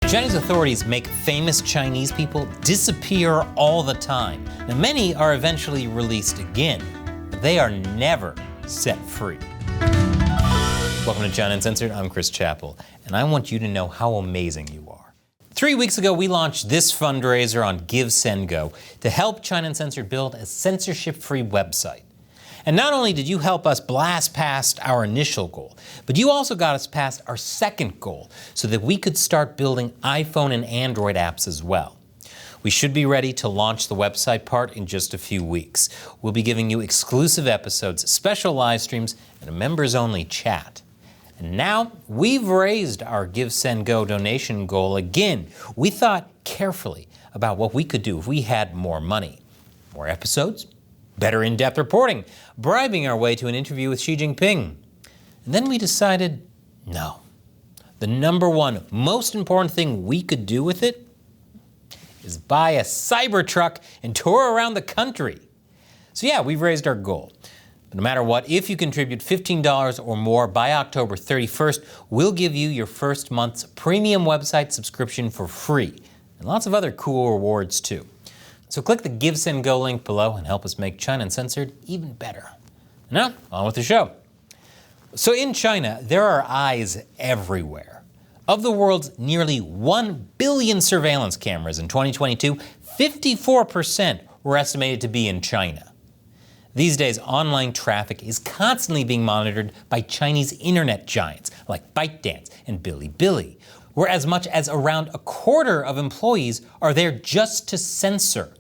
Chinese authorities make famous Chinese people disappear all the time. Now, many are eventually released again, but they are never set free. Welcome to China Uncensored. I'm Chris Chappell, and I want you to know how amazing you are. 3 weeks ago, we launched this fundraiser on GiveSendGo to help China Uncensored build a censorship-free website. And not only did you help us blast past our initial goal, but you also got us past our second goal so that we could start building iPhone and Android apps as well. We should be ready to launch the website part in just a few weeks. We'll be giving you exclusive episodes, special live streams, and a members-only chat. And now we've raised our GiveSendGo donation goal again. We thought carefully about what we could do if we had more money. More episodes? Better in-depth reporting, bribing our way to an interview with Xi Jinping. And then we decided, no. The number one most important thing we could do with it is buy a Cybertruck and tour around the country. So yeah, we've raised our goal. But no matter what, if you contribute $15 or more by October 31st, we'll give you your first month's premium website subscription for free. And lots of other cool rewards too. So click the GiveSendGo link below and help us make China Uncensored even better. Now, on with the show. So in China, there are eyes everywhere. Of the world's nearly 1 billion surveillance cameras in 2022, 54% were estimated to be in China. These days, online traffic is constantly being monitored by Chinese internet giants like ByteDance and Bilibili, where as much as around a quarter of employees are there just to censor.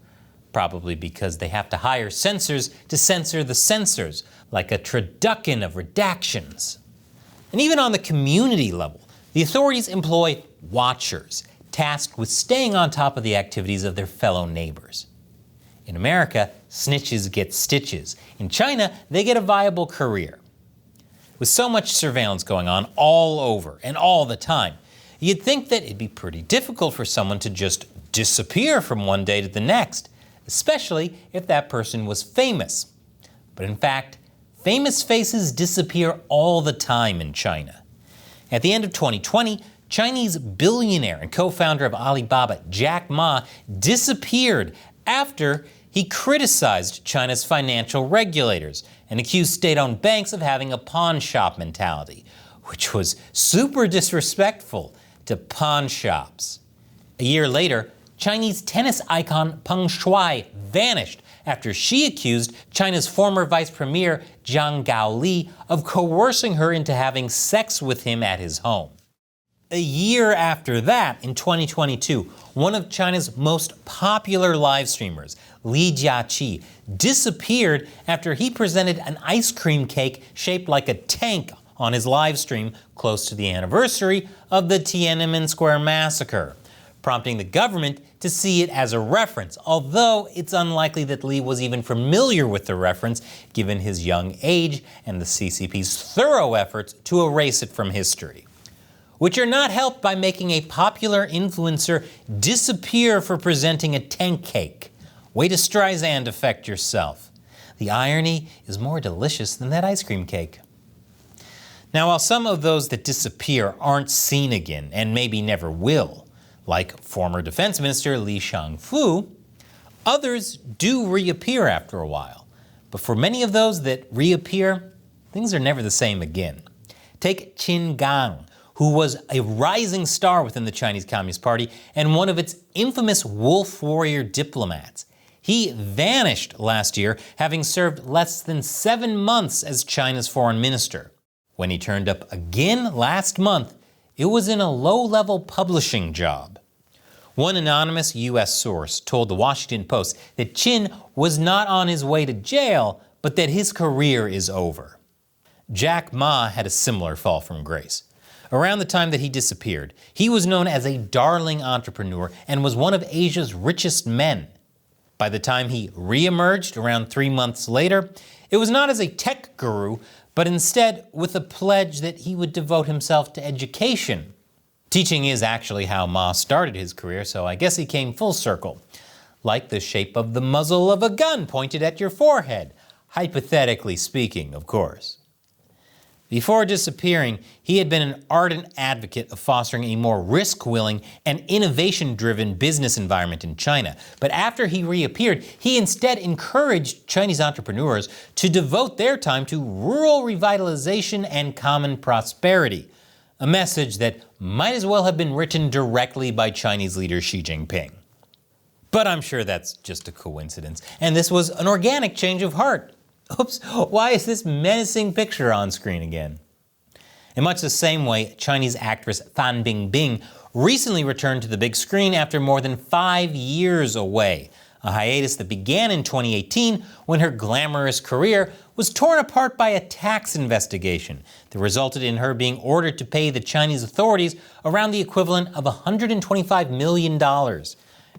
Probably because they have to hire censors to censor the censors, like a turducken of redactions. And even on the community level, the authorities employ watchers, tasked with staying on top of the activities of their fellow neighbors. In America, snitches get stitches. In China, they get a viable career. With so much surveillance going on all over and all the time, you'd think that it'd be pretty difficult for someone to just disappear from one day to the next, especially if that person was famous. But in fact, famous faces disappear all the time in China. At the end of 2020, Chinese billionaire and co-founder of Alibaba, Jack Ma, disappeared after he criticized China's financial regulators and accused state-owned banks of having a pawn shop mentality, which was super disrespectful to pawn shops. A year later, Chinese tennis icon Peng Shuai vanished after she accused China's former vice premier Zhang Gaoli of coercing her into having sex with him at his home. A year after that, in 2022, one of China's most popular live streamers, Li Jiaqi, disappeared after he presented an ice cream cake shaped like a tank on his live stream close to the anniversary of the Tiananmen Square massacre, prompting the government to see it as a reference, although it's unlikely that Li was even familiar with the reference given his young age and the CCP's thorough efforts to erase it from history. Which are not helped by making a popular influencer disappear for presenting a tank cake. Way to Streisand affect yourself. The irony is more delicious than that ice cream cake. Now, while some of those that disappear aren't seen again, and maybe never will, like former Defense Minister Li Shangfu, others do reappear after a while. But for many of those that reappear, things are never the same again. Take Qin Gang, who was a rising star within the Chinese Communist Party and one of its infamous wolf warrior diplomats. He vanished last year, having served less than 7 months as China's foreign minister. When he turned up again last month, it was in a low-level publishing job. One anonymous U.S. source told the Washington Post that Qin was not on his way to jail, but that his career is over. Jack Ma had a similar fall from grace. Around the time that he disappeared, he was known as a darling entrepreneur and was one of Asia's richest men. By the time he re-emerged around 3 months later, it was not as a tech guru, but instead with a pledge that he would devote himself to education. Teaching is actually how Ma started his career, so I guess he came full circle. Like the shape of the muzzle of a gun pointed at your forehead, hypothetically speaking, of course. Before disappearing, he had been an ardent advocate of fostering a more risk-willing and innovation-driven business environment in China. But after he reappeared, he instead encouraged Chinese entrepreneurs to devote their time to rural revitalization and common prosperity, a message that might as well have been written directly by Chinese leader Xi Jinping. But I'm sure that's just a coincidence, and this was an organic change of heart. Oops, why is this menacing picture on screen again? In much the same way, Chinese actress Fan Bingbing recently returned to the big screen after more than 5 years away, a hiatus that began in 2018 when her glamorous career was torn apart by a tax investigation that resulted in her being ordered to pay the Chinese authorities around the equivalent of $125 million.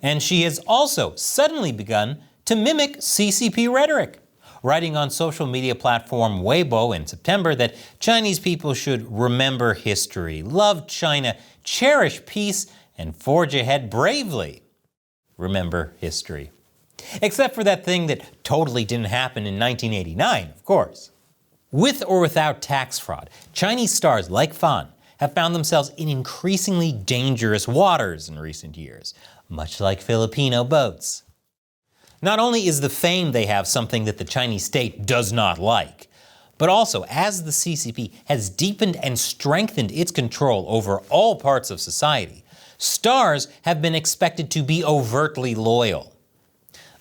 And she has also suddenly begun to mimic CCP rhetoric, writing on social media platform Weibo in September that Chinese people should remember history, love China, cherish peace, and forge ahead bravely. Remember history. Except for that thing that totally didn't happen in 1989, of course. With or without tax fraud, Chinese stars like Fan have found themselves in increasingly dangerous waters in recent years, much like Filipino boats. Not only is the fame they have something that the Chinese state does not like, but also as the CCP has deepened and strengthened its control over all parts of society, stars have been expected to be overtly loyal.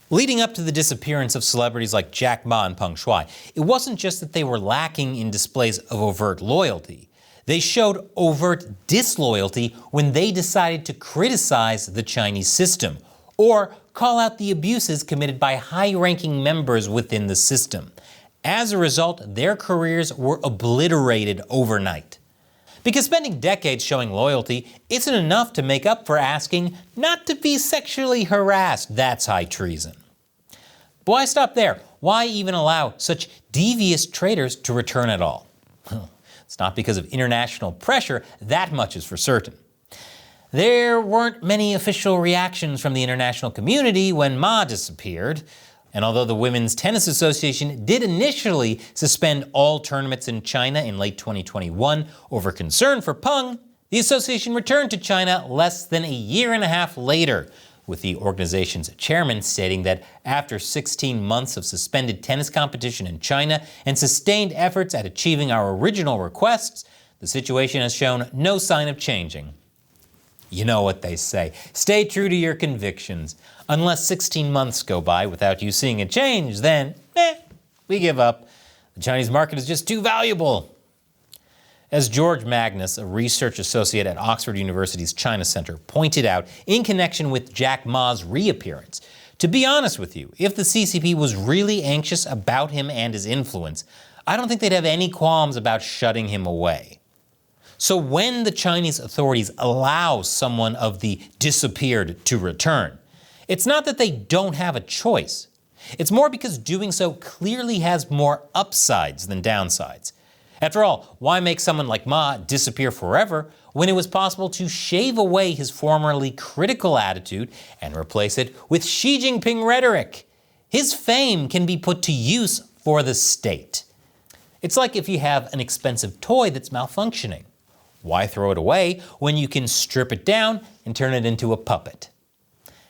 Leading up to the disappearance of celebrities like Jack Ma and Peng Shuai, it wasn't just that they were lacking in displays of overt loyalty. They showed overt disloyalty when they decided to criticize the Chinese system or call out the abuses committed by high-ranking members within the system. As a result, their careers were obliterated overnight. Because spending decades showing loyalty isn't enough to make up for asking not to be sexually harassed. That's high treason. But why stop there? Why even allow such devious traitors to return at all? It's not because of international pressure, that much is for certain. There weren't many official reactions from the international community when Ma disappeared, and although the Women's Tennis Association did initially suspend all tournaments in China in late 2021 over concern for Peng, the association returned to China less than a year and a half later, with the organization's chairman stating that after 16 months of suspended tennis competition in China and sustained efforts at achieving our original requests, the situation has shown no sign of changing. You know what they say, stay true to your convictions. Unless 16 months go by without you seeing a change, then, we give up. The Chinese market is just too valuable. As George Magnus, a research associate at Oxford University's China Center, pointed out in connection with Jack Ma's reappearance, to be honest with you, if the CCP was really anxious about him and his influence, I don't think they'd have any qualms about shutting him away. So when the Chinese authorities allow someone of the disappeared to return, it's not that they don't have a choice. It's more because doing so clearly has more upsides than downsides. After all, why make someone like Ma disappear forever when it was possible to shave away his formerly critical attitude and replace it with Xi Jinping rhetoric? His fame can be put to use for the state. It's like if you have an expensive toy that's malfunctioning. Why throw it away when you can strip it down and turn it into a puppet?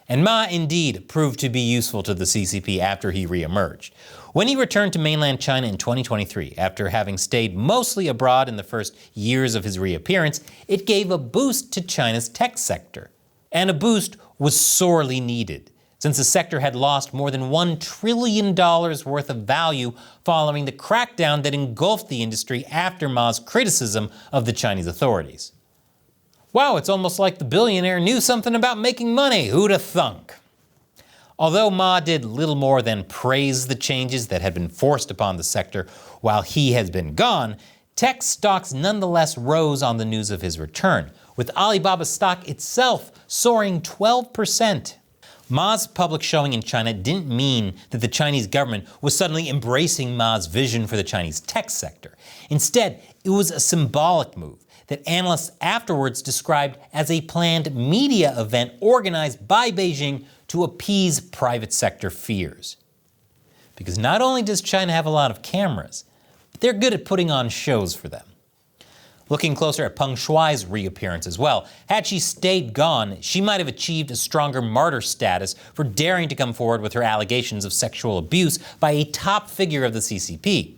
And Ma indeed proved to be useful to the CCP after he re-emerged. When he returned to mainland China in 2023, after having stayed mostly abroad in the first years of his reappearance, it gave a boost to China's tech sector. And a boost was sorely needed, since the sector had lost more than $1 trillion worth of value following the crackdown that engulfed the industry after Ma's criticism of the Chinese authorities. Wow, it's almost like the billionaire knew something about making money. Who'da thunk? Although Ma did little more than praise the changes that had been forced upon the sector while he has been gone, tech stocks nonetheless rose on the news of his return, with Alibaba stock itself soaring 12%. Ma's public showing in China didn't mean that the Chinese government was suddenly embracing Ma's vision for the Chinese tech sector. Instead, it was a symbolic move that analysts afterwards described as a planned media event organized by Beijing to appease private sector fears. Because not only does China have a lot of cameras, they're good at putting on shows for them. Looking closer at Peng Shuai's reappearance as well, had she stayed gone, she might have achieved a stronger martyr status for daring to come forward with her allegations of sexual abuse by a top figure of the CCP.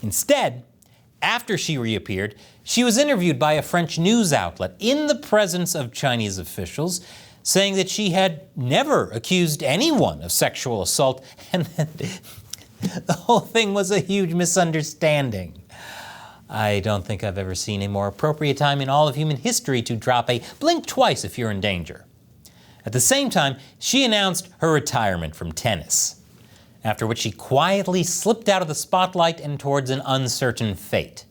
Instead, after she reappeared, she was interviewed by a French news outlet in the presence of Chinese officials, saying that she had never accused anyone of sexual assault and that the whole thing was a huge misunderstanding. I don't think I've ever seen a more appropriate time in all of human history to drop a blink twice if you're in danger. At the same time, she announced her retirement from tennis, after which she quietly slipped out of the spotlight and towards an uncertain fate.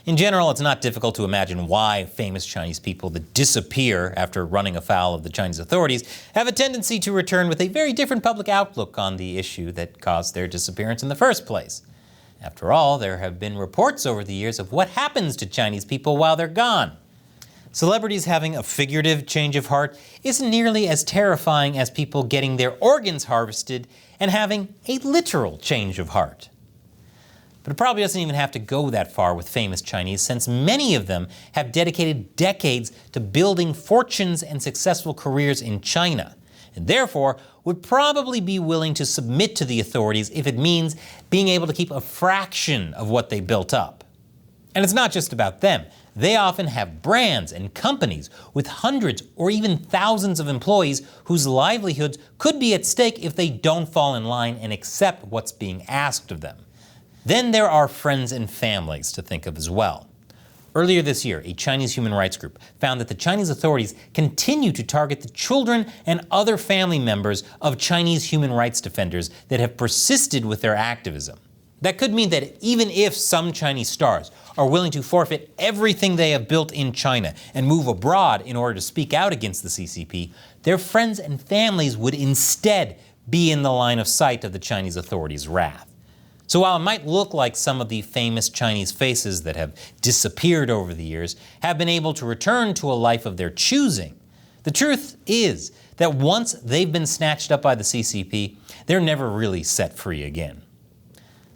In general, it's not difficult to imagine why famous Chinese people that disappear after running afoul of the Chinese authorities have a tendency to return with a very different public outlook on the issue that caused their disappearance in the first place. After all, there have been reports over the years of what happens to Chinese people while they're gone. Celebrities having a figurative change of heart isn't nearly as terrifying as people getting their organs harvested and having a literal change of heart. But it probably doesn't even have to go that far with famous Chinese, since many of them have dedicated decades to building fortunes and successful careers in China, and therefore would probably be willing to submit to the authorities if it means being able to keep a fraction of what they built up. And it's not just about them. They often have brands and companies with hundreds or even thousands of employees whose livelihoods could be at stake if they don't fall in line and accept what's being asked of them. Then there are friends and families to think of as well. Earlier this year, a Chinese human rights group found that the Chinese authorities continue to target the children and other family members of Chinese human rights defenders that have persisted with their activism. That could mean that even if some Chinese stars are willing to forfeit everything they have built in China and move abroad in order to speak out against the CCP, their friends and families would instead be in the line of sight of the Chinese authorities' wrath. So while it might look like some of the famous Chinese faces that have disappeared over the years have been able to return to a life of their choosing, the truth is that once they've been snatched up by the CCP, they're never really set free again.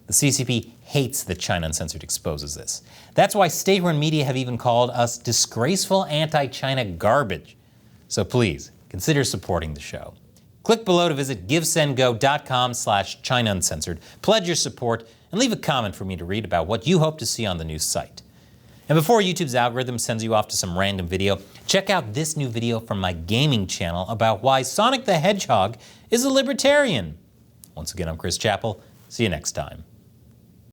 The CCP hates that China Uncensored exposes this. That's why state-run media have even called us disgraceful anti-China garbage. So please, consider supporting the show. Click below to visit givesendgo.com/China Uncensored, pledge your support, and leave a comment for me to read about what you hope to see on the new site. And before YouTube's algorithm sends you off to some random video, check out this new video from my gaming channel about why Sonic the Hedgehog is a libertarian. Once again, I'm Chris Chappell. See you next time.